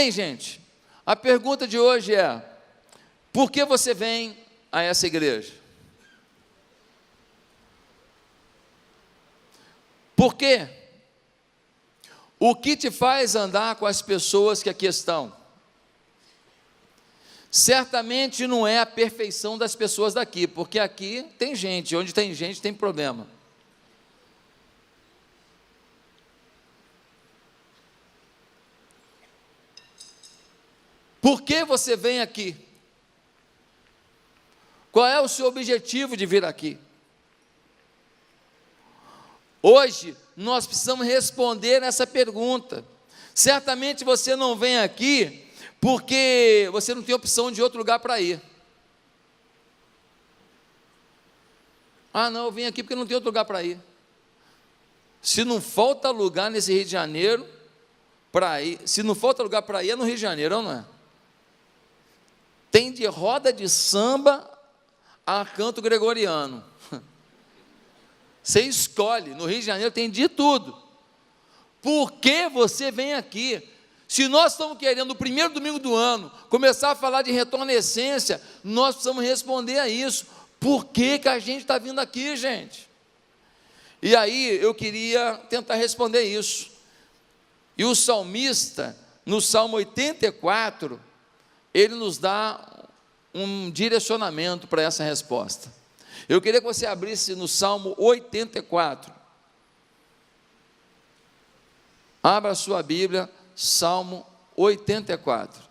Bem, gente, a pergunta de hoje é: por que você vem a essa igreja? Por quê? O que te faz andar com as pessoas que aqui estão? Certamente não é a perfeição das pessoas daqui, porque aqui tem gente, onde tem gente tem problema. Por que você vem aqui? Qual é o seu objetivo de vir aqui? Hoje, nós precisamos responder essa pergunta. Certamente você não vem aqui porque você não tem opção de outro lugar para ir. Ah, não, eu vim aqui porque não tem outro lugar para ir. Se não falta lugar nesse Rio de Janeiro para ir, se não falta lugar para ir, é no Rio de Janeiro, não é? Tem de roda de samba a canto gregoriano. Você escolhe, no Rio de Janeiro tem de tudo. Por que você vem aqui? Se nós estamos querendo, no primeiro domingo do ano, começar a falar de retorno à essência, nós precisamos responder a isso. Por que a gente está vindo aqui, gente? E aí, eu queria tentar responder isso. E o salmista, no Salmo 84, ele nos dá um direcionamento para essa resposta. Eu queria que você abrisse no Salmo 84. Abra a sua Bíblia, Salmo 84.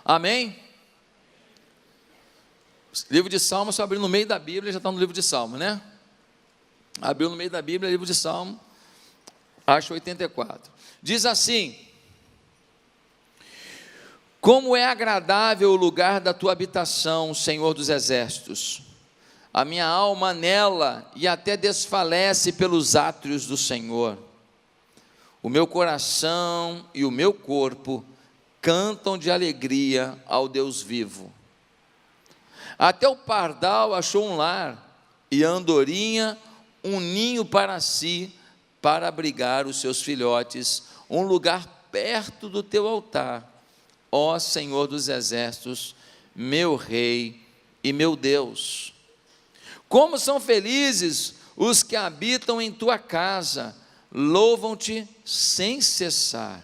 Amém? Livro de Salmo, se abrir no meio da Bíblia, já está no livro de Salmo, né? Abriu no meio da Bíblia, livro de Salmo, acho 84. Diz assim: como é agradável o lugar da tua habitação, Senhor dos exércitos. A minha alma anela e até desfalece pelos átrios do Senhor. O meu coração e o meu corpo cantam de alegria ao Deus vivo. Até o pardal achou um lar, e a andorinha um ninho para si, para abrigar os seus filhotes, um lugar perto do teu altar, ó Senhor dos exércitos, meu Rei e meu Deus. Como são felizes os que habitam em tua casa, louvam-te sem cessar.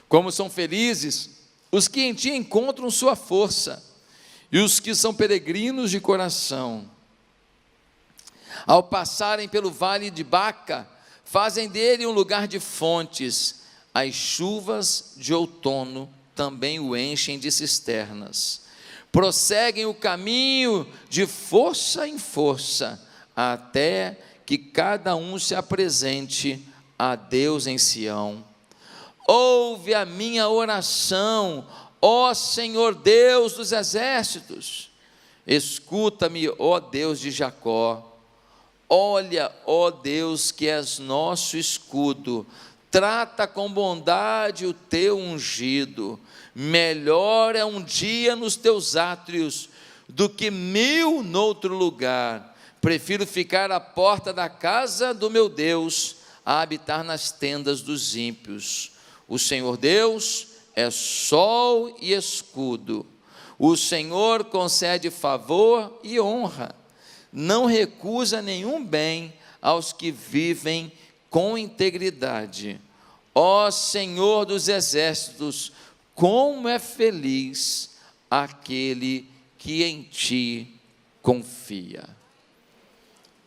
Como são felizes os que em ti encontram sua força, e os que são peregrinos de coração. Ao passarem pelo vale de Baca, fazem dele um lugar de fontes, as chuvas de outono também o enchem de cisternas. Prosseguem o caminho de força em força, até que cada um se apresente a Deus em Sião. Ouve a minha oração, ó Senhor Deus dos exércitos. Escuta-me, ó Deus de Jacó. Olha, ó Deus, que és nosso escudo, trata com bondade o teu ungido. Melhor é um dia nos teus átrios do que 1000 noutro lugar. Prefiro ficar à porta da casa do meu Deus, a habitar nas tendas dos ímpios. O Senhor Deus é sol e escudo. O Senhor concede favor e honra. Não recusa nenhum bem aos que vivem com integridade. Ó Senhor dos exércitos, como é feliz aquele que em ti confia.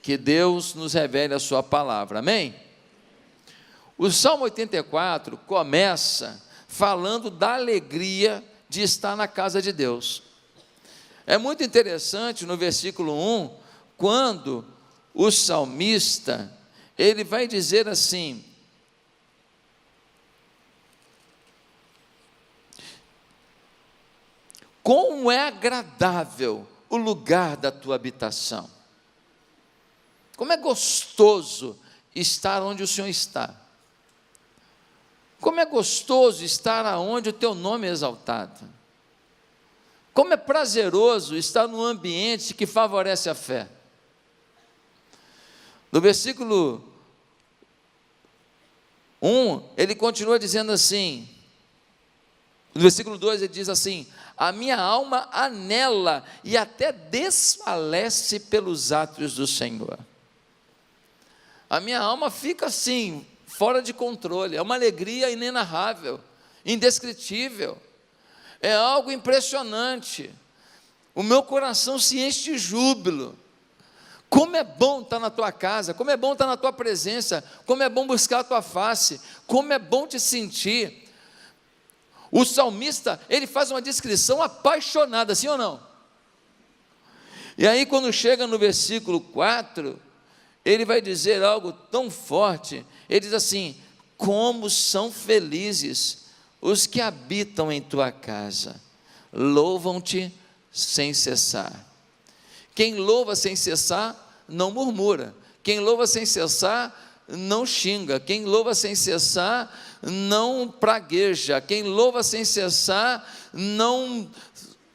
Que Deus nos revele a sua palavra, amém? O Salmo 84 começa falando da alegria de estar na casa de Deus. É muito interessante no versículo 1, quando o salmista, ele vai dizer assim: como é agradável o lugar da tua habitação, como é gostoso estar onde o Senhor está, como é gostoso estar aonde o teu nome é exaltado, como é prazeroso estar num ambiente que favorece a fé. No versículo 1, ele continua dizendo assim, no versículo 2 ele diz assim: a minha alma anela e até desfalece pelos átrios do Senhor. A minha alma fica assim, fora de controle, é uma alegria inenarrável, indescritível, é algo impressionante, o meu coração se enche de júbilo. Como é bom estar na tua casa, como é bom estar na tua presença, como é bom buscar a tua face, como é bom te sentir. O salmista, ele faz uma descrição apaixonada, sim ou não? E aí quando chega no versículo 4, ele vai dizer algo tão forte, ele diz assim: como são felizes os que habitam em tua casa, louvam-te sem cessar. Quem louva sem cessar, não murmura. Quem louva sem cessar, não xinga. Quem louva sem cessar, não pragueja. Quem louva sem cessar, não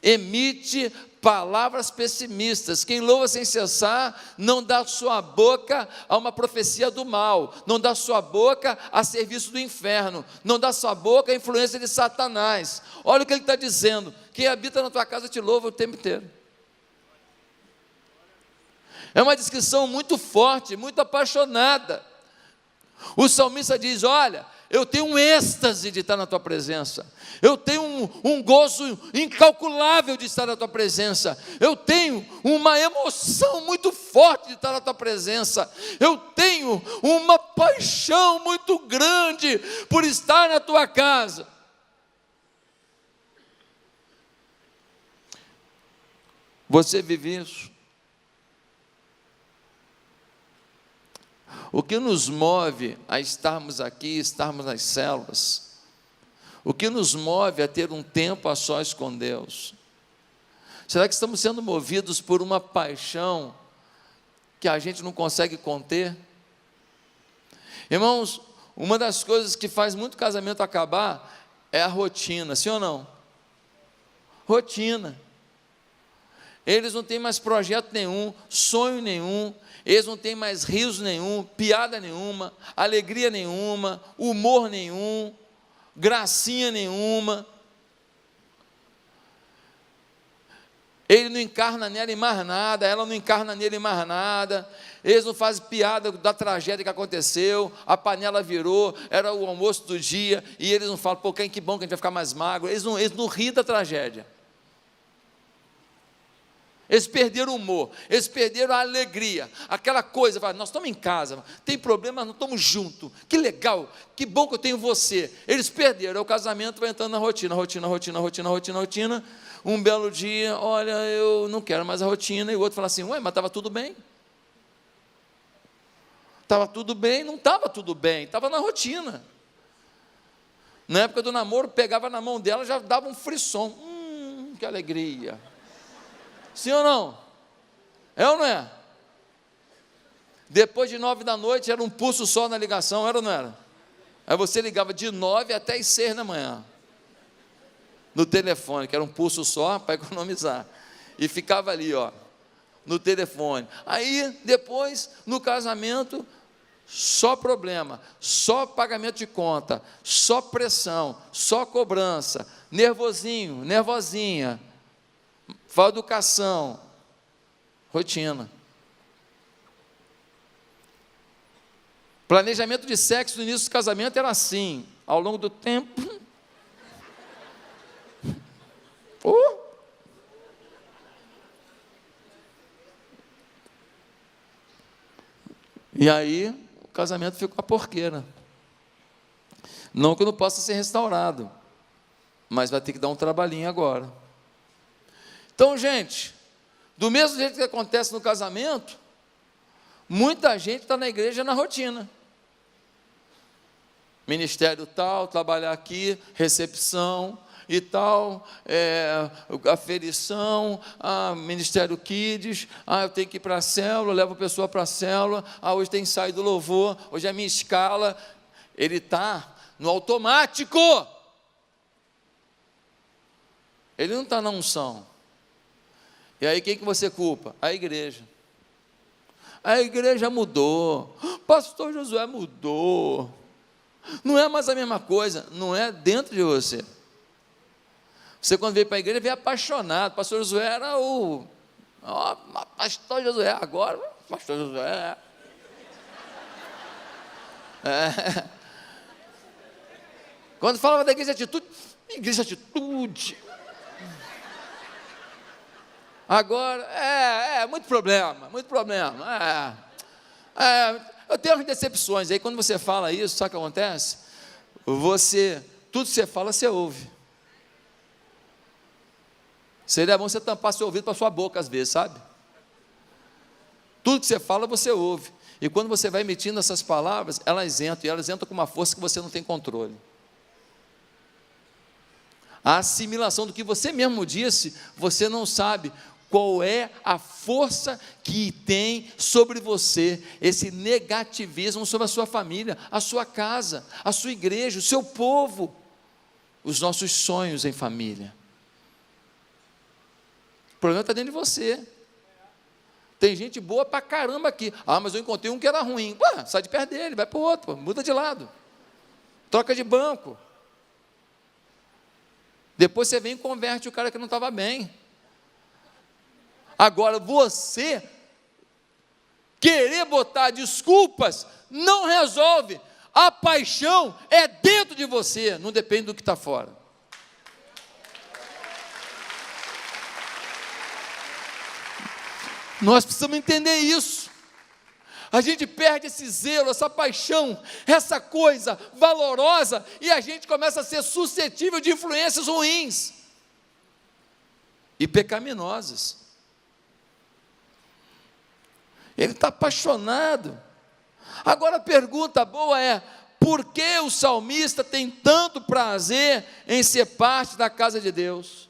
emite palavras pessimistas. Quem louva sem cessar, não dá sua boca a uma profecia do mal, não dá sua boca a serviço do inferno, não dá sua boca a influência de Satanás. Olha o que ele está dizendo: quem habita na tua casa te louva o tempo inteiro. É uma descrição muito forte, muito apaixonada. O salmista diz: olha, eu tenho um êxtase de estar na tua presença, eu tenho um gozo incalculável de estar na tua presença, eu tenho uma emoção muito forte de estar na tua presença, eu tenho uma paixão muito grande por estar na tua casa. Você vive isso? O que nos move a estarmos aqui, estarmos nas células, o que nos move a ter um tempo a sós com Deus? Será que estamos sendo movidos por uma paixão que a gente não consegue conter? Irmãos, uma das coisas que faz muito casamento acabar é a rotina, sim ou não? Rotina. Eles não têm mais projeto nenhum, sonho nenhum, eles não têm mais riso nenhum, piada nenhuma, alegria nenhuma, humor nenhum, gracinha nenhuma. Ele não encarna nela em mais nada, ela não encarna nele em mais nada, eles não fazem piada da tragédia que aconteceu, a panela virou, era o almoço do dia, e eles não falam: pô, que bom que a gente vai ficar mais magro. Eles não riem da tragédia. Eles perderam o humor, eles perderam a alegria, aquela coisa, nós estamos em casa, tem problema, mas nós estamos juntos, que legal, que bom que eu tenho você. Eles perderam, o casamento vai entrando na rotina, um belo dia: olha, eu não quero mais a rotina, e o outro fala assim: ué, mas estava tudo bem? Estava tudo bem? Não estava tudo bem, estava na rotina. Na época do namoro, pegava na mão dela, já dava um frisson, que alegria. Sim ou não? É ou não é? Depois de 9 da noite, era um pulso só na ligação, era ou não era? Aí você ligava de 9 até as 6 da manhã, no telefone, que era um pulso só para economizar, e ficava ali, ó, no telefone. Aí, depois, no casamento, só problema, só pagamento de conta, só pressão, só cobrança, nervosinho, nervosinha, falta de educação, rotina. Planejamento de sexo no início do casamento era assim, ao longo do tempo. E aí, o casamento ficou a porqueira. Não que não possa ser restaurado, mas vai ter que dar um trabalhinho agora. Então, gente, do mesmo jeito que acontece no casamento, muita gente está na igreja na rotina. Ministério tal, trabalhar aqui, recepção e tal, aferição, Ministério Kids, eu tenho que ir para a célula, levo a pessoa para a célula, hoje tem ensaio do louvor, hoje é a minha escala. Ele está no automático, ele não está na unção. E aí quem que você culpa? A igreja. A igreja mudou, pastor Josué mudou, não é mais a mesma coisa, não é dentro de você. Você quando veio para a igreja veio apaixonado, pastor Josué era pastor Josué, agora, pastor Josué. Quando falava da igreja atitude. Agora, muito problema. Eu tenho umas decepções, aí quando você fala isso, sabe o que acontece? Tudo que você fala, você ouve. Seria bom você tampar seu ouvido para sua boca às vezes, sabe? Tudo que você fala, você ouve. E quando você vai emitindo essas palavras, elas entram com uma força que você não tem controle. A assimilação do que você mesmo disse, você não sabe qual é a força que tem sobre você, esse negativismo sobre a sua família, a sua casa, a sua igreja, o seu povo, os nossos sonhos em família. O problema está dentro de você. Tem gente boa pra caramba aqui. Mas eu encontrei um que era ruim. Sai de perto dele, vai para o outro, muda de lado. Troca de banco. Depois você vem e converte o cara que não estava bem. Agora, você querer botar desculpas não resolve. A paixão é dentro de você, não depende do que está fora. Nós precisamos entender isso. A gente perde esse zelo, essa paixão, essa coisa valorosa, e a gente começa a ser suscetível de influências ruins e pecaminosas. Ele está apaixonado. Agora a pergunta boa é: por que o salmista tem tanto prazer em ser parte da casa de Deus?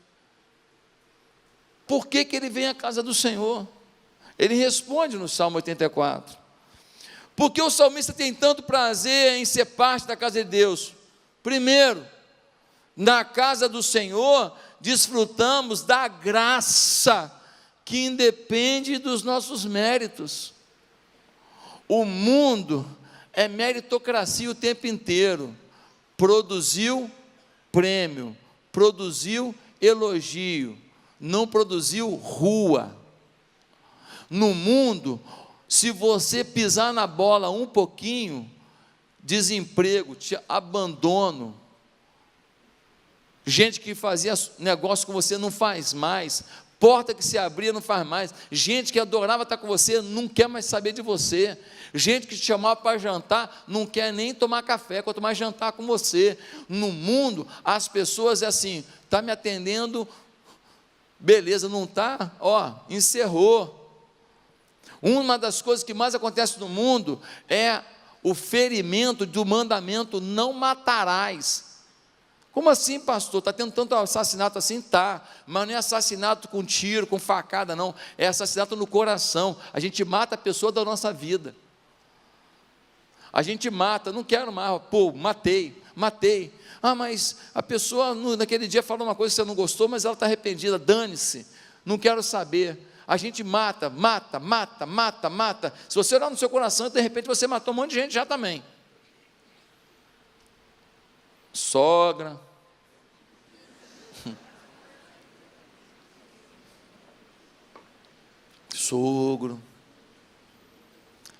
Por que ele vem à casa do Senhor? Ele responde no Salmo 84. Por que o salmista tem tanto prazer em ser parte da casa de Deus? Primeiro, na casa do Senhor, desfrutamos da graça que independe dos nossos méritos. O mundo é meritocracia o tempo inteiro. Produziu prêmio, produziu elogio, não produziu rua. No mundo, se você pisar na bola um pouquinho, desemprego, abandono, gente que fazia negócio com você não faz mais, porta que se abria não faz mais, gente que adorava estar com você não quer mais saber de você, gente que te chamava para jantar não quer nem tomar café, quanto mais jantar com você. No mundo, as pessoas é assim: está me atendendo, beleza, não está? Encerrou. Uma das coisas que mais acontece no mundo é o ferimento do mandamento: não matarás. Como assim, pastor? Está tendo tanto assassinato assim? Tá, mas não é assassinato com tiro, com facada, não. É assassinato no coração. A gente mata a pessoa da nossa vida. A gente mata, não quero mais, matei. Mas a pessoa naquele dia falou uma coisa que você não gostou, mas ela está arrependida, dane-se, não quero saber. A gente mata. Se você olhar no seu coração, de repente você matou um monte de gente já também. Sogra. Sogro.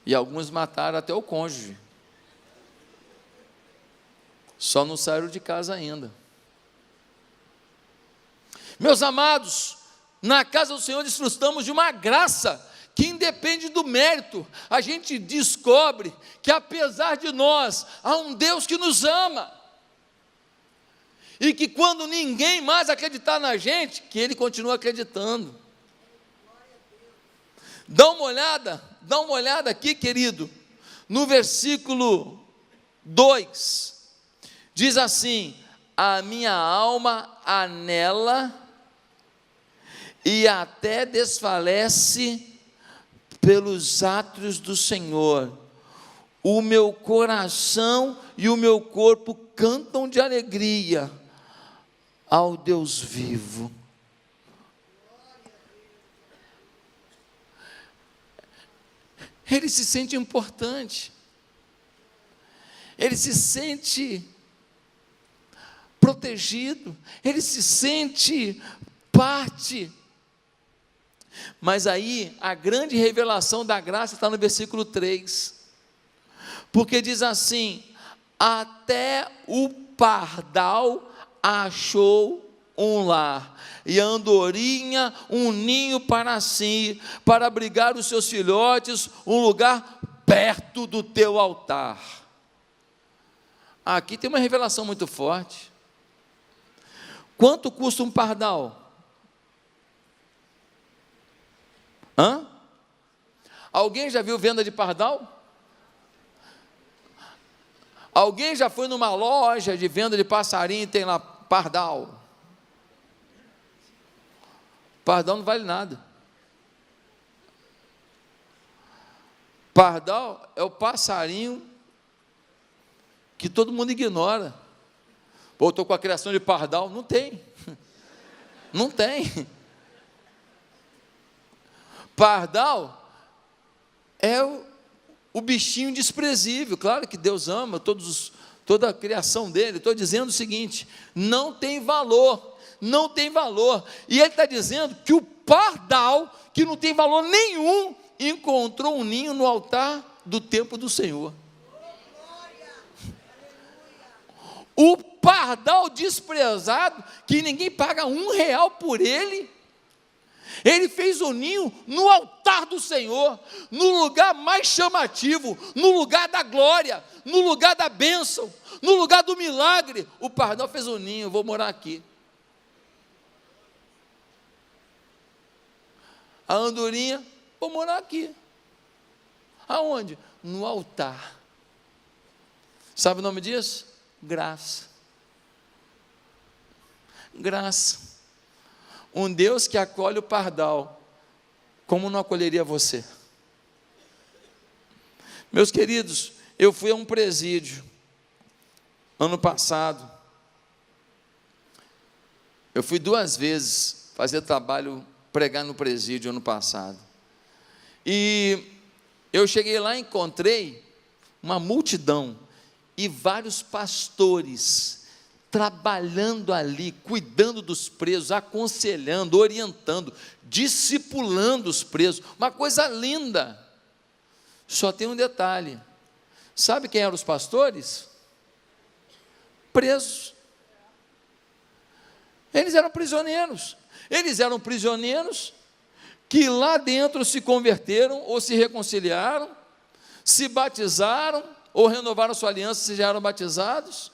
E alguns mataram até o cônjuge. Só não saíram de casa ainda. Meus amados, na casa do Senhor desfrutamos de uma graça que independe do mérito. A gente descobre que apesar de nós, há um Deus que nos ama. E que quando ninguém mais acreditar na gente, que Ele continua acreditando. Dá uma olhada aqui, querido, no versículo 2, diz assim: a minha alma anela e até desfalece pelos átrios do Senhor, o meu coração e o meu corpo cantam de alegria ao Deus vivo. ele se sente importante, ele se sente protegido, ele se sente parte. Mas aí, a grande revelação da graça está no versículo 3, porque diz assim: até o pardal achou um lar, e a andorinha um ninho para si, para abrigar os seus filhotes, um lugar perto do teu altar. Aqui tem uma revelação muito forte. Quanto custa um pardal? Alguém já viu venda de pardal? Alguém já foi numa loja de venda de passarinho e tem lá pardal? Pardal não vale nada. Pardal é o passarinho que todo mundo ignora. Pô, estou com a criação de pardal. Não tem. Não tem. Pardal é o bichinho desprezível. Claro que Deus ama toda a criação dele. Estou dizendo o seguinte: não tem valor. Não tem valor. E ele está dizendo que o pardal, que não tem valor nenhum, encontrou um ninho no altar do templo do Senhor. O pardal desprezado, que ninguém paga R$1 por ele, ele fez o ninho no altar do Senhor, no lugar mais chamativo, no lugar da glória, no lugar da bênção, no lugar do milagre. O pardal fez o ninho: vou morar aqui. A andorinha: vou morar aqui. Aonde? No altar. Sabe o nome disso? Graça. Graça. Um Deus que acolhe o pardal, como não acolheria você? Meus queridos, eu fui a um presídio ano passado. Eu fui 2 vezes fazer trabalho, pregar no presídio ano passado. E eu cheguei lá e encontrei uma multidão e vários pastores trabalhando ali, cuidando dos presos, aconselhando, orientando, discipulando os presos. Uma coisa linda. Só tem um detalhe. Sabe quem eram os pastores? Presos. Eles eram prisioneiros. Eles eram prisioneiros que lá dentro se converteram ou se reconciliaram, se batizaram ou renovaram sua aliança se já eram batizados.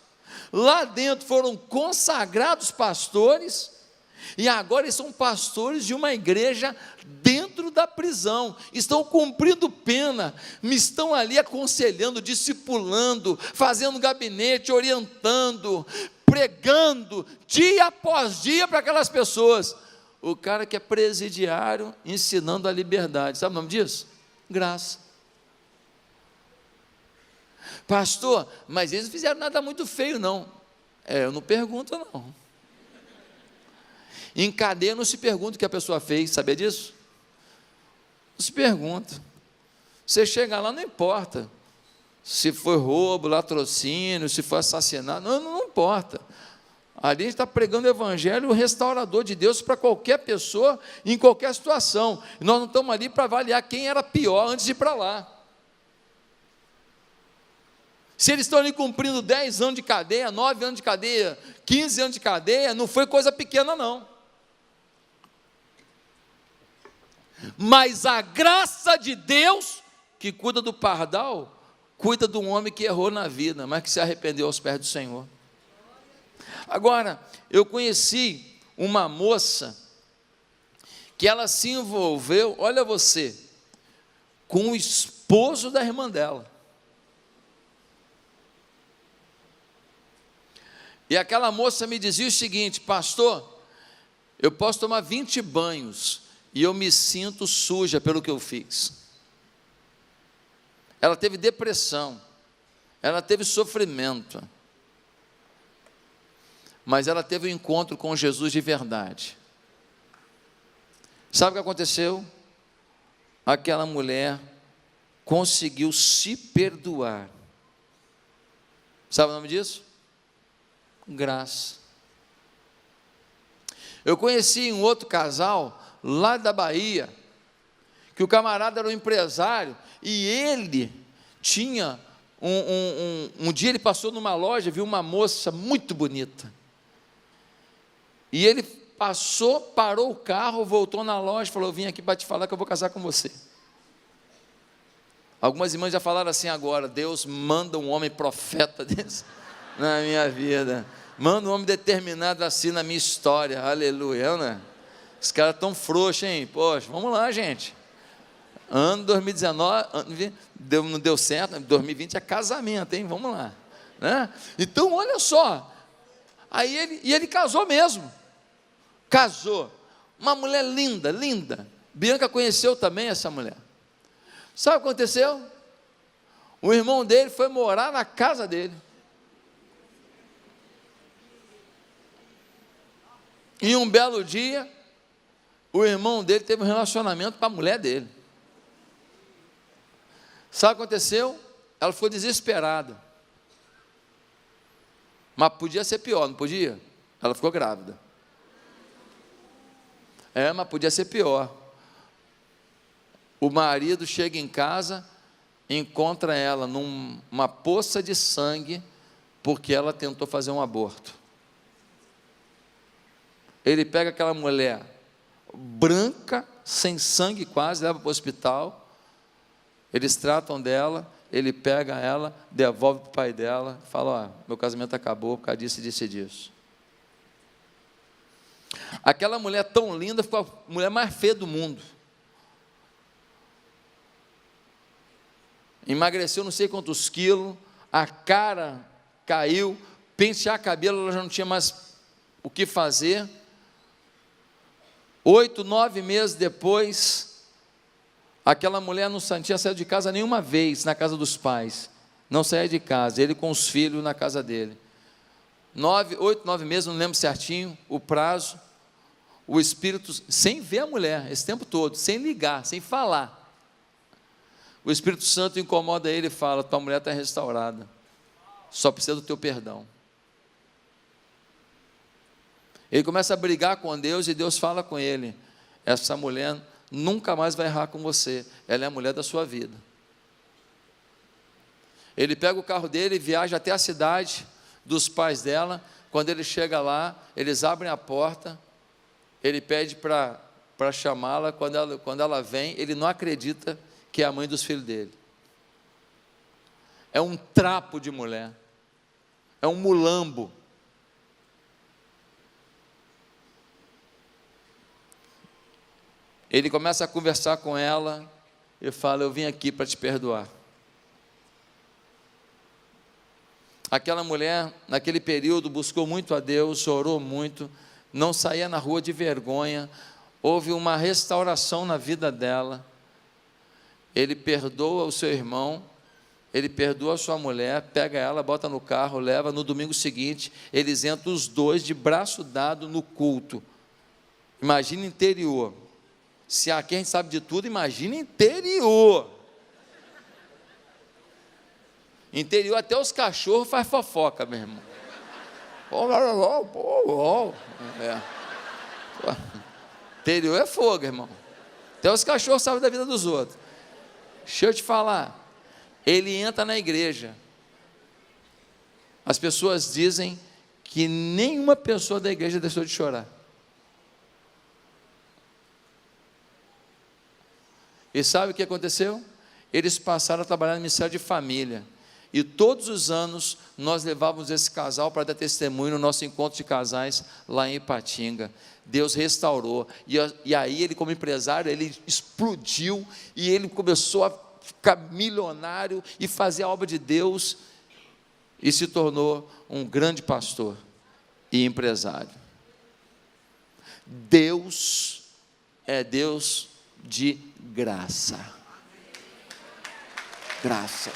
Lá dentro foram consagrados pastores, e agora eles são pastores de uma igreja dentro da prisão, estão cumprindo pena, me estão ali aconselhando, discipulando, fazendo gabinete, orientando, pregando, dia após dia para aquelas pessoas. O cara que é presidiário ensinando a liberdade, sabe o nome disso? Graça. Pastor, mas eles não fizeram nada muito feio, não. Eu não pergunto, não. Em cadeia não se pergunta o que a pessoa fez, sabia disso? Não se pergunta. Você chega lá, não importa se foi roubo, latrocínio, se foi assassinato, não importa. Ali a gente está pregando o evangelho, o restaurador de Deus para qualquer pessoa, em qualquer situação. E nós não estamos ali para avaliar quem era pior antes de ir para lá. Se eles estão ali cumprindo 10 anos de cadeia, 9 anos de cadeia, 15 anos de cadeia, não foi coisa pequena, não. Mas a graça de Deus, que cuida do pardal, cuida de um homem que errou na vida, mas que se arrependeu aos pés do Senhor. Agora, eu conheci uma moça que ela se envolveu, olha você, com o esposo da irmã dela. E aquela moça me dizia o seguinte: pastor, eu posso tomar 20 banhos e eu me sinto suja pelo que eu fiz. Ela teve depressão, ela teve sofrimento, mas ela teve um encontro com Jesus de verdade. Sabe o que aconteceu? Aquela mulher conseguiu se perdoar. Sabe o nome disso? Graça. Eu conheci um outro casal lá da Bahia, que o camarada era um empresário, e ele tinha um dia ele passou numa loja, viu uma moça muito bonita, e ele parou o carro, voltou na loja e falou: eu vim aqui para te falar que eu vou casar com você. Algumas irmãs já falaram assim agora: Deus manda um homem profeta desse na minha vida, manda um homem determinado assim na minha história, aleluia, né? Os caras estão frouxos, hein? Poxa, vamos lá, gente. Ano 2019, não deu certo, 2020 é casamento, hein? Vamos lá, né? Então, olha só, aí ele casou mesmo, casou, uma mulher linda, linda. Bianca conheceu também essa mulher. Sabe o que aconteceu? O irmão dele foi morar na casa dele. E um belo dia, o irmão dele teve um relacionamento com a mulher dele. Sabe o que aconteceu? Ela ficou desesperada. Mas podia ser pior, não podia? Ela ficou grávida. Mas podia ser pior. O marido chega em casa, encontra ela numa poça de sangue, porque ela tentou fazer um aborto. Ele pega aquela mulher branca, sem sangue quase, leva para o hospital, eles tratam dela, ele pega ela, devolve para o pai dela, fala: ó, meu casamento acabou por causa disso e disso e disso. Aquela mulher tão linda ficou a mulher mais feia do mundo. Emagreceu não sei quantos quilos, a cara caiu, pentear cabelo, ela já não tinha mais o que fazer. 8, 9 meses depois, aquela mulher não tinha saído de casa nenhuma vez, na casa dos pais, não saía de casa, ele com os filhos na casa dele. 8, 9 meses, não lembro certinho o prazo, o Espírito, sem ver a mulher, esse tempo todo, sem ligar, sem falar, o Espírito Santo incomoda ele e fala: tua mulher está restaurada, só precisa do teu perdão. Ele começa a brigar com Deus, e Deus fala com ele: essa mulher nunca mais vai errar com você, ela é a mulher da sua vida. Ele pega o carro dele e viaja até a cidade dos pais dela. Quando ele chega lá, eles abrem a porta, ele pede para chamá-la. Quando ela vem, ele não acredita que é a mãe dos filhos dele. É um trapo de mulher, é um mulambo. Ele começa a conversar com ela e fala: eu vim aqui para te perdoar. Aquela mulher, naquele período, buscou muito a Deus, orou muito, não saía na rua de vergonha, houve uma restauração na vida dela. Ele perdoa o seu irmão, ele perdoa a sua mulher, pega ela, bota no carro, leva. No domingo seguinte, eles entram os dois de braço dado no culto. Imagina interior. Se aqui a gente sabe de tudo, imagina interior. Interior, até os cachorros faz fofoca, meu irmão. Interior é fogo, irmão. Até os cachorros sabem da vida dos outros. Deixa eu te falar, ele entra na igreja. As pessoas dizem que nenhuma pessoa da igreja deixou de chorar. E sabe o que aconteceu? Eles passaram a trabalhar no Ministério de Família. E todos os anos nós levávamos esse casal para dar testemunho no nosso encontro de casais lá em Ipatinga. Deus restaurou. E aí ele, como empresário, ele explodiu e ele começou a ficar milionário e fazer a obra de Deus e se tornou um grande pastor e empresário. Deus é Deus de graça. Graça.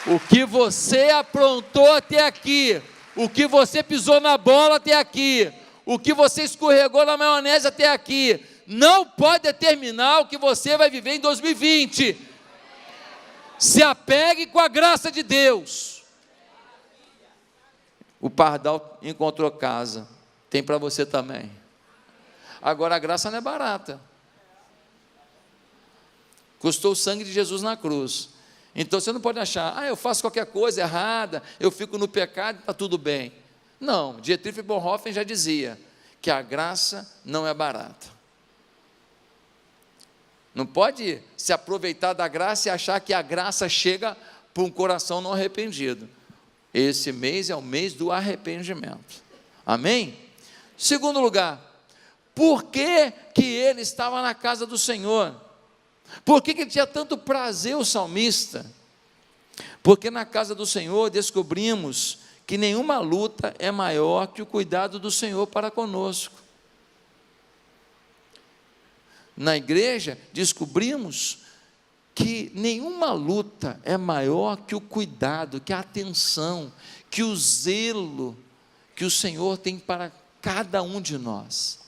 O que você aprontou até aqui, o que você pisou na bola até aqui, o que você escorregou na maionese até aqui, não pode determinar o que você vai viver em 2020. Se apegue com a graça de Deus. O pardal encontrou casa, tem para você também. Agora a graça não é barata. Custou o sangue de Jesus na cruz. Então você não pode achar, eu faço qualquer coisa errada, eu fico no pecado, está tudo bem. Não, Dietrich Bonhoeffer já dizia que a graça não é barata. Não pode se aproveitar da graça e achar que a graça chega para um coração não arrependido. Esse mês é o mês do arrependimento. Amém? Segundo lugar, por que que ele estava na casa do Senhor? Por que que ele tinha tanto prazer, o salmista? Porque na casa do Senhor descobrimos que nenhuma luta é maior que o cuidado do Senhor para conosco. Na igreja, descobrimos que nenhuma luta é maior que o cuidado, que a atenção, que o zelo que o Senhor tem para cada um de nós.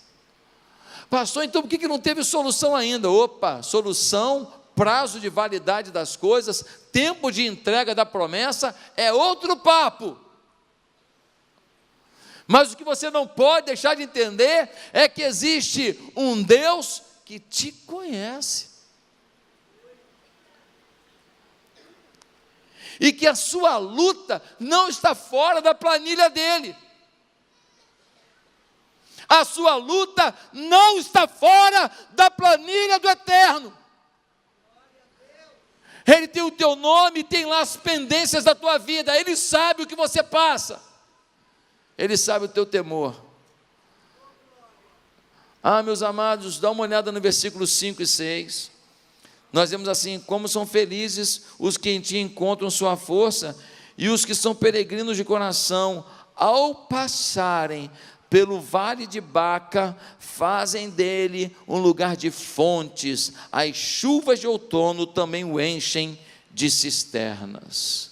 Pastor, então por que não teve solução ainda? Opa, solução, prazo de validade das coisas, tempo de entrega da promessa, é outro papo. Mas o que você não pode deixar de entender é que existe um Deus que te conhece. E que a sua luta não está fora da planilha dele. A sua luta não está fora da planilha do Eterno. Ele tem o teu nome, tem lá as pendências da tua vida, Ele sabe o que você passa, Ele sabe o teu temor. Meus amados, dá uma olhada no versículo 5 e 6, nós vemos assim: como são felizes os que em ti encontram sua força, e os que são peregrinos de coração, ao passarem pelo vale de Baca, fazem dele um lugar de fontes, as chuvas de outono também o enchem de cisternas.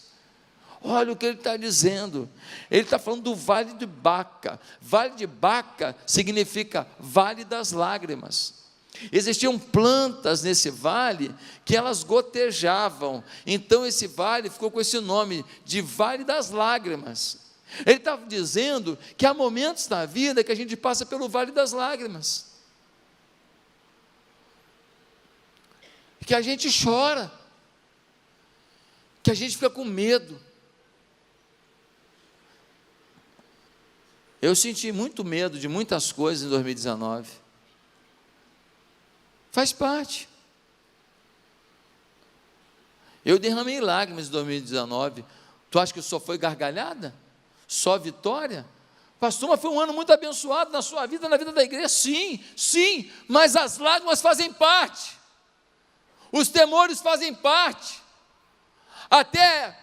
Olha o que ele está dizendo, ele está falando do vale de Baca. Vale de Baca significa vale das lágrimas. Existiam plantas nesse vale que elas gotejavam, então esse vale ficou com esse nome de Vale das Lágrimas. Ele estava dizendo que há momentos na vida que a gente passa pelo vale das lágrimas, que a gente chora, que a gente fica com medo. Eu senti muito medo de muitas coisas em 2019, faz parte. Eu derramei lágrimas em 2019, tu acha que só foi gargalhada? Só vitória? Pastor, mas foi um ano muito abençoado na sua vida, na vida da igreja. Sim, sim, mas as lágrimas fazem parte, os temores fazem parte, até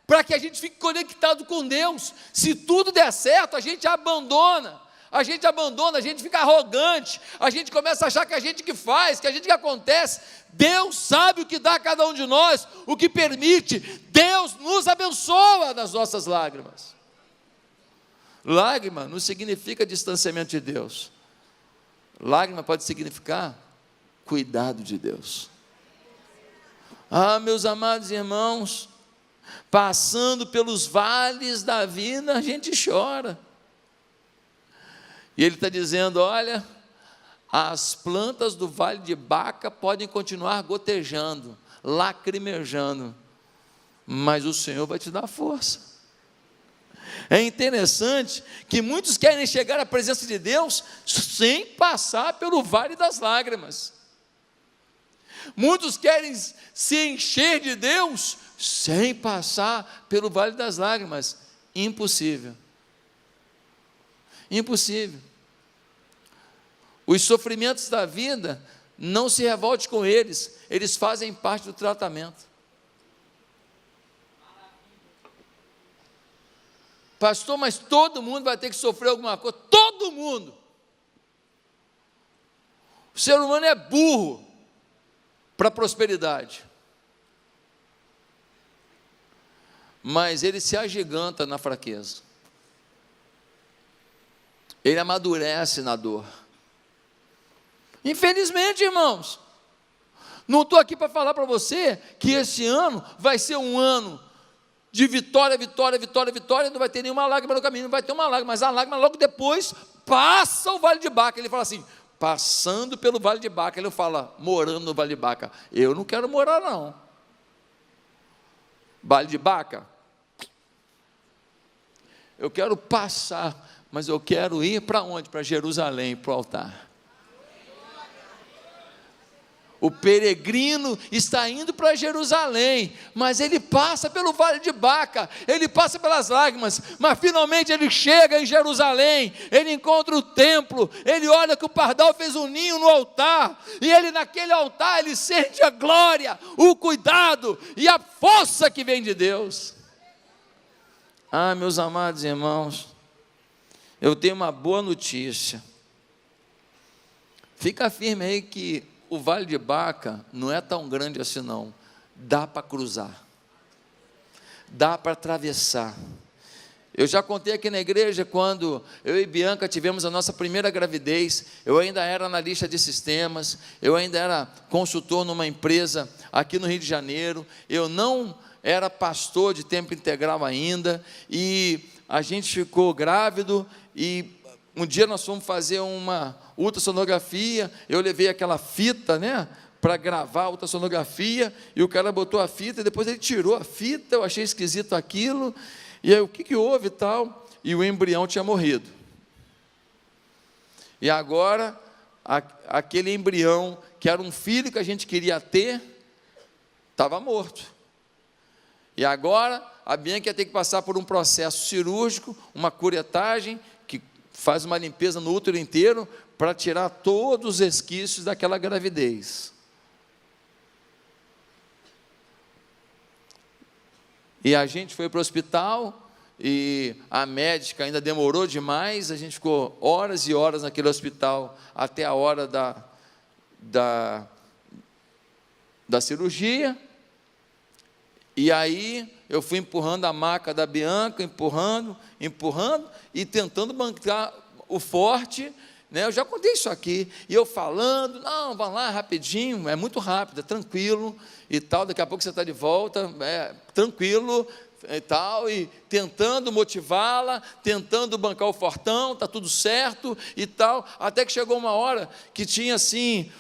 para que a gente fique conectado com Deus. Se tudo der certo, a gente abandona, a gente fica arrogante, a gente começa a achar que a gente que faz, que a gente que acontece. Deus sabe o que dá a cada um de nós, o que permite. Deus nos abençoa nas nossas lágrimas. Lágrima não significa distanciamento de Deus. Lágrima pode significar cuidado de Deus. Meus amados irmãos, passando pelos vales da vida, a gente chora. E ele está dizendo: olha, as plantas do vale de Baca podem continuar gotejando, lacrimejando, mas o Senhor vai te dar força. É interessante que muitos querem chegar à presença de Deus sem passar pelo vale das lágrimas. Muitos querem se encher de Deus sem passar pelo vale das lágrimas. Impossível. Impossível. Os sofrimentos da vida, não se revolte com eles, eles fazem parte do tratamento. Pastor, mas todo mundo vai ter que sofrer alguma coisa. Todo mundo. O ser humano é burro para a prosperidade, mas ele se agiganta na fraqueza, ele amadurece na dor. Infelizmente, irmãos, não estou aqui para falar para você que esse ano vai ser um ano de vitória, vitória, vitória, vitória, não vai ter nenhuma lágrima no caminho, não vai ter uma lágrima, mas a lágrima logo depois passa o Vale de Baca. Ele fala assim, passando pelo Vale de Baca, ele não fala, morando no Vale de Baca. Eu não quero morar, não. Vale de Baca, eu quero passar, mas eu quero ir para onde? Para Jerusalém, para o altar. O peregrino está indo para Jerusalém, mas ele passa pelo Vale de Baca, ele passa pelas lágrimas, mas finalmente ele chega em Jerusalém, ele encontra o templo, ele olha que o pardal fez um ninho no altar, e ele naquele altar, ele sente a glória, o cuidado e a força que vem de Deus. Ah, meus amados irmãos, eu tenho uma boa notícia, fica firme aí que o Vale de Baca não é tão grande assim não, dá para cruzar, dá para atravessar. Eu já contei aqui na igreja, quando eu e Bianca tivemos a nossa primeira gravidez, eu ainda era analista de sistemas, eu ainda era consultor numa empresa aqui no Rio de Janeiro, eu não era pastor de tempo integral ainda, e a gente ficou grávido, e um dia nós fomos fazer uma ultrassonografia, eu levei aquela fita, para gravar a ultrassonografia, e o cara botou a fita, e depois ele tirou a fita, eu achei esquisito aquilo, e aí o que houve e tal, e o embrião tinha morrido, e agora, aquele embrião, que era um filho que a gente queria ter, estava morto, e agora, a Bianca ia ter que passar por um processo cirúrgico, uma curetagem, que faz uma limpeza no útero inteiro, para tirar todos os resquícios daquela gravidez. E a gente foi para o hospital, e a médica ainda demorou demais, a gente ficou horas e horas naquele hospital, até a hora da cirurgia, e aí eu fui empurrando a maca da Bianca, empurrando, e tentando bancar o forte, eu já contei isso aqui, e eu falando, não, vai lá rapidinho, é muito rápido, é tranquilo, e tal, daqui a pouco você está de volta, tranquilo, e tal, e tentando motivá-la, tentando bancar o fortão, está tudo certo, e tal, até que chegou uma hora, que tinha assim,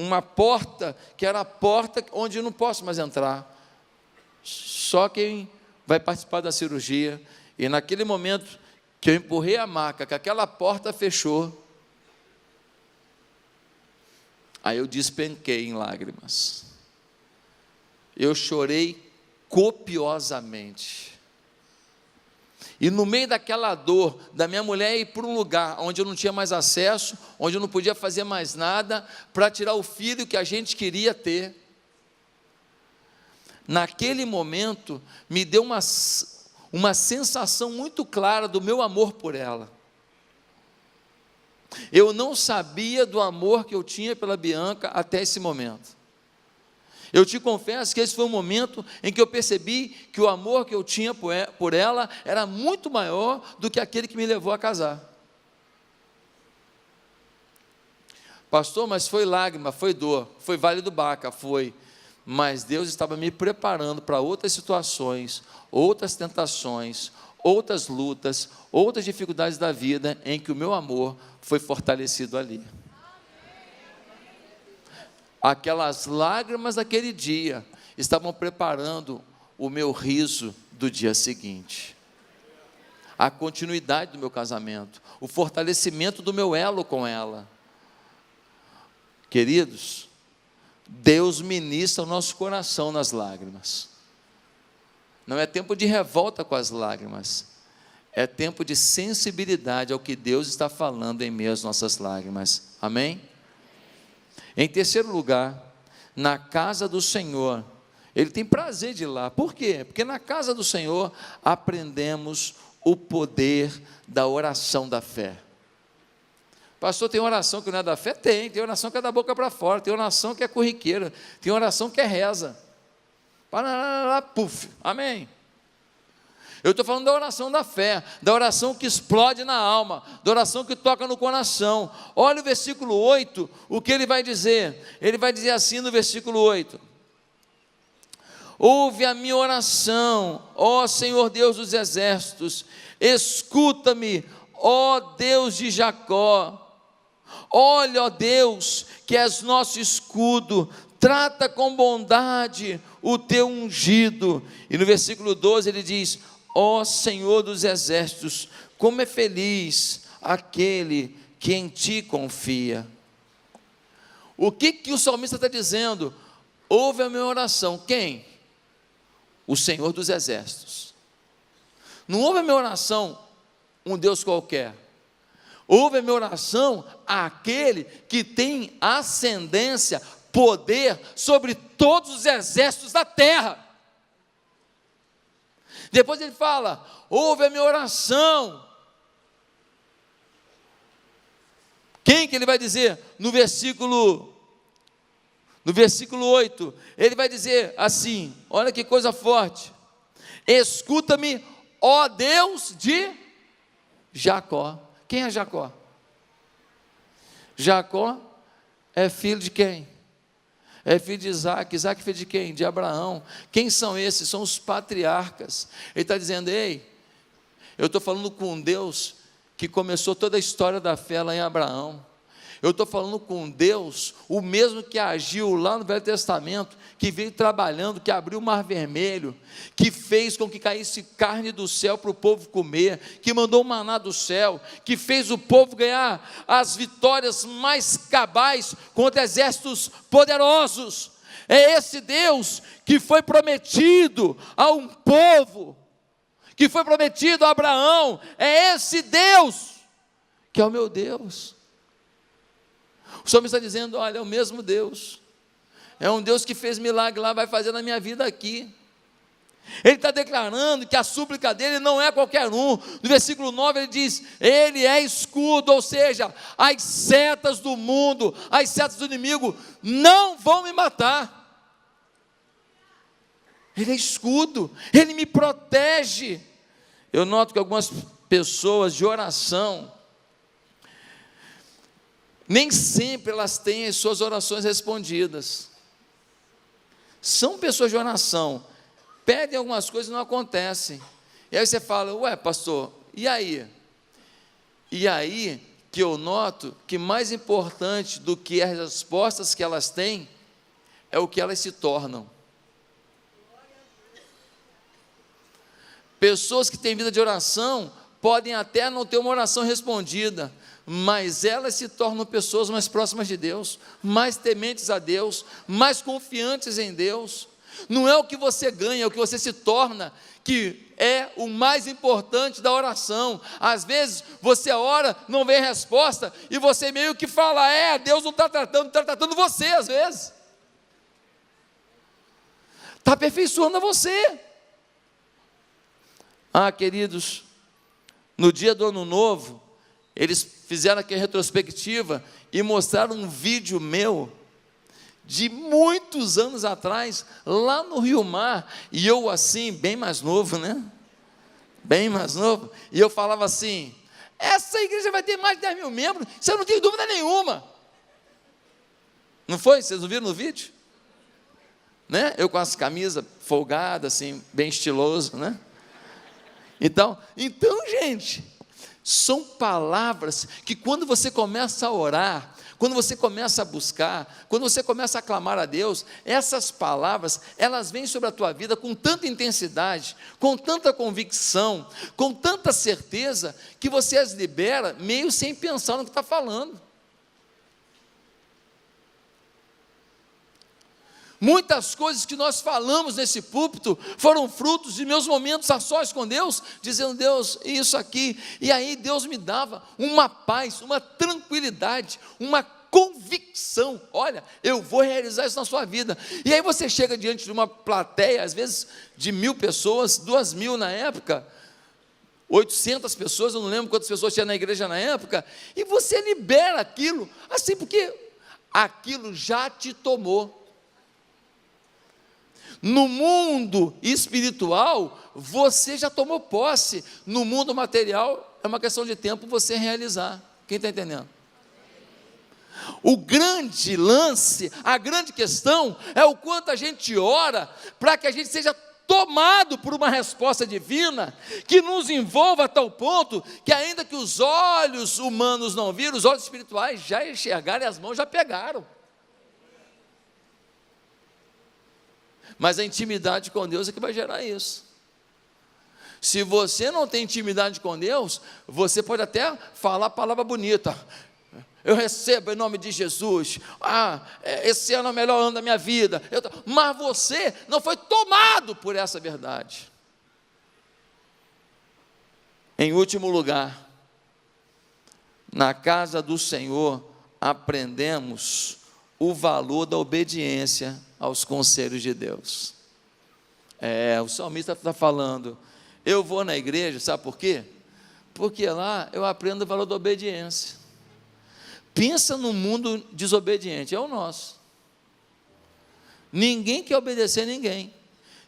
uma porta, que era a porta onde eu não posso mais entrar, só quem vai participar da cirurgia, e naquele momento, que eu empurrei a maca, que aquela porta fechou, aí eu despenquei em lágrimas, eu chorei copiosamente, e no meio daquela dor, da minha mulher ir para um lugar, onde eu não tinha mais acesso, onde eu não podia fazer mais nada, para tirar o filho que a gente queria ter, naquele momento, me deu uma sensação muito clara do meu amor por ela. Eu não sabia do amor que eu tinha pela Bianca até esse momento. Eu te confesso que esse foi um momento em que eu percebi que o amor que eu tinha por ela era muito maior do que aquele que me levou a casar. Pastor, mas foi lágrima, foi dor, foi Vale do Baca, foi. Mas Deus estava me preparando para outras situações, outras tentações, outras lutas, outras dificuldades da vida, em que o meu amor foi fortalecido ali. Aquelas lágrimas daquele dia estavam preparando o meu riso do dia seguinte, a continuidade do meu casamento, o fortalecimento do meu elo com ela. Queridos, Deus ministra o nosso coração nas lágrimas. Não é tempo de revolta com as lágrimas, é tempo de sensibilidade ao que Deus está falando em meio às nossas lágrimas. Amém? Em terceiro lugar, na casa do Senhor, Ele tem prazer de ir lá. Por quê? Porque na casa do Senhor aprendemos o poder da oração da fé. Pastor, tem oração que não é da fé? Tem oração que é da boca para fora, tem oração que é corriqueira, tem oração que é reza. Puf, amém. Eu estou falando da oração da fé, da oração que explode na alma, da oração que toca no coração. Olha o versículo 8, o que ele vai dizer? Ele vai dizer assim no versículo 8: ouve a minha oração, ó Senhor Deus dos exércitos, escuta-me, ó Deus de Jacó. Olha, ó Deus, que és nosso escudo, trata com bondade o teu ungido. E no versículo 12 ele diz: ó Senhor dos exércitos, como é feliz aquele que em ti confia. O que o salmista está dizendo? Ouve a minha oração. Quem? O Senhor dos exércitos. Não ouve a minha oração um Deus qualquer. Ouve a minha oração aquele que tem ascendência, poder sobre todos os exércitos da terra. Depois ele fala: ouve a minha oração. Quem que ele vai dizer? No versículo 8, ele vai dizer assim, olha que coisa forte: escuta-me, ó Deus de Jacó. Quem é Jacó? Jacó é filho de quem? É filho de Isaac. Isaac é filho de quem? De Abraão. Quem são esses? São os patriarcas. Ele está dizendo: ei, eu estou falando com Deus que começou toda a história da fé lá em Abraão. Eu estou falando com Deus, o mesmo que agiu lá no Velho Testamento, que veio trabalhando, que abriu o Mar Vermelho, que fez com que caísse carne do céu para o povo comer, que mandou o maná do céu, que fez o povo ganhar as vitórias mais cabais contra exércitos poderosos. É esse Deus que foi prometido a um povo, que foi prometido a Abraão. É esse Deus que é o meu Deus. O salmista está dizendo: olha, é o mesmo Deus, é um Deus que fez milagre lá, vai fazer na minha vida aqui. Ele está declarando que a súplica dele não é qualquer um. No versículo 9 ele diz: ele é escudo, ou seja, as setas do mundo, as setas do inimigo não vão me matar. Ele é escudo, ele me protege. Eu noto que algumas pessoas de oração, nem sempre elas têm as suas orações respondidas. São pessoas de oração, pedem algumas coisas e não acontecem. E aí você fala: ué, pastor, e aí? E aí que eu noto que mais importante do que as respostas que elas têm é o que elas se tornam. Pessoas que têm vida de oração podem até não ter uma oração respondida, mas elas se tornam pessoas mais próximas de Deus, mais tementes a Deus, mais confiantes em Deus. Não é o que você ganha, é o que você se torna, que é o mais importante da oração. Às vezes você ora, não vem resposta, e você meio que fala: Deus não está tratando você às vezes, está aperfeiçoando você. Queridos, no dia do Ano Novo, eles fizeram aqui a retrospectiva e mostraram um vídeo meu, de muitos anos atrás, lá no Rio Mar, e eu assim, bem mais novo, né? Bem mais novo, e eu falava assim: essa igreja vai ter mais de 10 mil membros, você não tem dúvida nenhuma. Não foi? Vocês não viram no vídeo? Né? Eu com as camisas folgadas, assim, bem estiloso, né? Então, gente, são palavras que quando você começa a orar, quando você começa a buscar, quando você começa a clamar a Deus, essas palavras, elas vêm sobre a tua vida com tanta intensidade, com tanta convicção, com tanta certeza, que você as libera meio sem pensar no que está falando. Muitas coisas que nós falamos nesse púlpito foram frutos de meus momentos a sós com Deus, dizendo: Deus, isso aqui, e aí Deus me dava uma paz, uma tranquilidade, uma convicção: olha, eu vou realizar isso na sua vida. E aí você chega diante de uma plateia, às vezes de 1.000 pessoas, 2.000 na época, 800 pessoas, eu não lembro quantas pessoas tinha na igreja na época, e você libera aquilo, assim, porque aquilo já te tomou. No mundo espiritual, você já tomou posse. No mundo material, é uma questão de tempo você realizar. Quem está entendendo? O grande lance, a grande questão, é o quanto a gente ora para que a gente seja tomado por uma resposta divina, que nos envolva a tal ponto, que ainda que os olhos humanos não viram, os olhos espirituais já enxergaram e as mãos já pegaram. Mas a intimidade com Deus é que vai gerar isso. Se você não tem intimidade com Deus, você pode até falar a palavra bonita. Eu recebo em nome de Jesus. Esse ano é o melhor ano da minha vida. Mas você não foi tomado por essa verdade. Em último lugar, na casa do Senhor, aprendemos o valor da obediência aos conselhos de Deus. O salmista está falando, eu vou na igreja, sabe por quê? Porque lá eu aprendo o valor da obediência. Pensa no mundo desobediente, é o nosso. Ninguém quer obedecer a ninguém.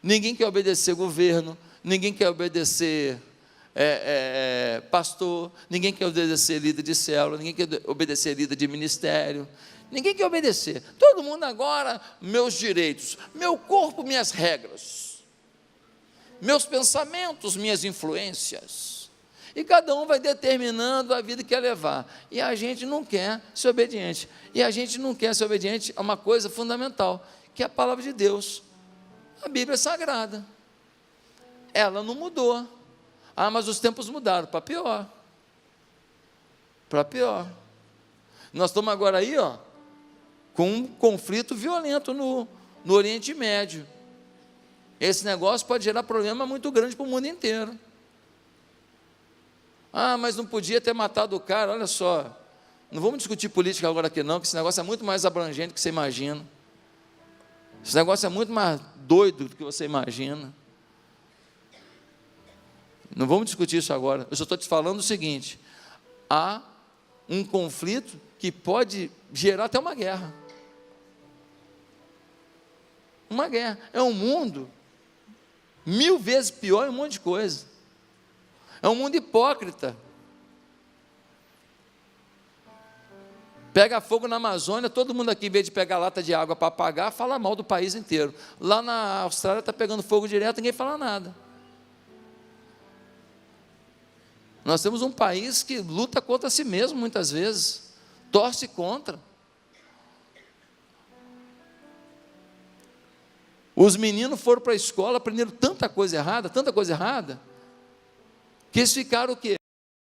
Ninguém quer obedecer governo, ninguém quer obedecer pastor, ninguém quer obedecer líder de célula, ninguém quer obedecer líder de ministério, ninguém quer obedecer. Todo mundo agora, meus direitos, meu corpo, minhas regras, meus pensamentos, minhas influências. E cada um vai determinando a vida que quer levar. E a gente não quer ser obediente. E a gente não quer ser obediente a uma coisa fundamental, que é a palavra de Deus. A Bíblia é sagrada. Ela não mudou. Mas os tempos mudaram para pior. Para pior. Nós estamos agora aí, com um conflito violento no Oriente Médio. Esse negócio pode gerar problema muito grande para o mundo inteiro. Mas não podia ter matado o cara, olha só. Não vamos discutir política agora aqui não, que esse negócio é muito mais abrangente do que você imagina. Esse negócio é muito mais doido do que você imagina. Não vamos discutir isso agora. Eu só estou te falando o seguinte: há um conflito que pode gerar até uma guerra. Uma guerra. É um mundo 1000 vezes pior em um monte de coisa. É um mundo hipócrita. Pega fogo na Amazônia, todo mundo aqui, em vez de pegar lata de água para apagar, fala mal do país inteiro. Lá na Austrália está pegando fogo direto, ninguém fala nada. Nós temos um país que luta contra si mesmo muitas vezes, torce contra. Os meninos foram para a escola, aprenderam tanta coisa errada, que eles ficaram o quê?